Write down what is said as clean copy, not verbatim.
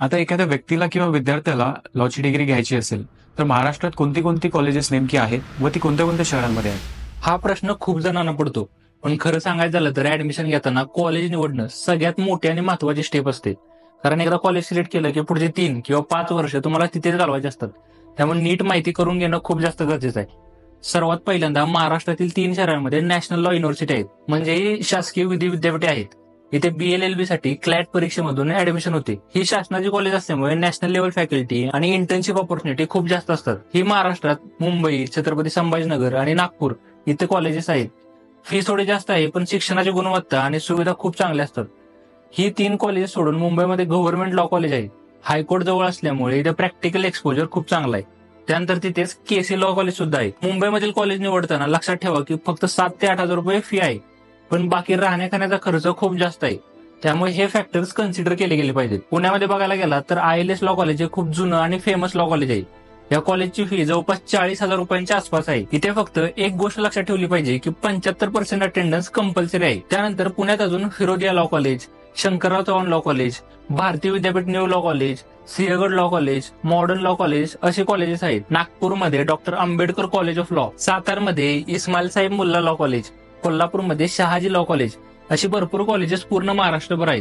आता एखाद्या व्यक्तीला किंवा विद्यार्थ्याला लॉची डिग्री घ्यायची असेल तर महाराष्ट्रात कोणती कोणती कॉलेजेस नेमकी आहेत व ती कोणत्या कोणत्या शहरांमध्ये आहेत? हा प्रश्न खूप जणांना पडतो. पण खरं सांगायचं झालं तर ऍडमिशन घेताना कॉलेज निवडणं सगळ्यात मोठी आणि महत्वाची स्टेप असते. कारण एकदा कॉलेज सिलेक्ट केलं की पुढचे 3 किंवा 5 वर्ष तुम्हाला तिथेच घालवायचे असतात. त्यामुळे नीट माहिती करून घेणं खूप जास्त गरजेचं आहे. सर्वात पहिल्यांदा महाराष्ट्रातील 3 शहरांमध्ये नॅशनल लॉ युनिव्हर्सिटी आहेत, म्हणजे ही शासकीय विद्यापीठे आहेत. इथे BLLB साठी क्लॅट परीक्षेमधून ऍडमिशन होते. ही शासनाची कॉलेज असल्यामुळे नॅशनल लेवल फॅकल्टी आणि इंटर्नशिप ऑपॉर्च्युनिटी खूप जास्त असतात. ही महाराष्ट्रात मुंबई, छत्रपती संभाजीनगर आणि नागपूर इथे कॉलेजेस आहेत. फी थोडी जास्त आहे, पण शिक्षणाची गुणवत्ता आणि सुविधा खूप चांगल्या असतात. ही 3 कॉलेजेस सोडून मुंबईमध्ये गव्हर्नमेंट लॉ कॉलेज आहे. हायकोर्ट जवळ असल्यामुळे इथे प्रॅक्टिकल एक्सपोजर खूप चांगला आहे. त्यानंतर तिथेच KC लॉ कॉलेज सुद्धा आहे. मुंबईमधील कॉलेज निवडताना लक्षात ठेवा की फक्त 7 ते 8 हजार रुपये फी आहे, पण बाकी राहण्या खाण्याचा खर्च खूप जास्त आहे. त्यामुळे हे फॅक्टर्स कन्सिडर केले गेले पाहिजेत. पुण्यामध्ये बघायला गेला तर ILS लॉ कॉलेज हे खूप जुनं आणि फेमस लॉ कॉलेज आहे. या कॉलेजची फी जवळपास 40,000 रुपयांच्या आसपास आहे. इथे फक्त एक गोष्ट लक्षात ठेवली पाहिजे की 75% अटेंडन्स कंपल्सरी आहे. त्यानंतर पुण्यात अजून Firodia law college, Shankarrao Chavan law college, भारतीय विद्यापीठ new law college, Sinhagad law college, modern law college असे कॉलेजेस आहेत. नागपूरमध्ये doctor Ambedkar college of law, सातारमध्ये इस्माईल साहेब मुल्ला लॉ कॉलेज, कोल्हापूरमध्ये शहाजी लॉ कॉलेज अशी भरपूर कॉलेजेस पूर्ण महाराष्ट्रभर आहेत.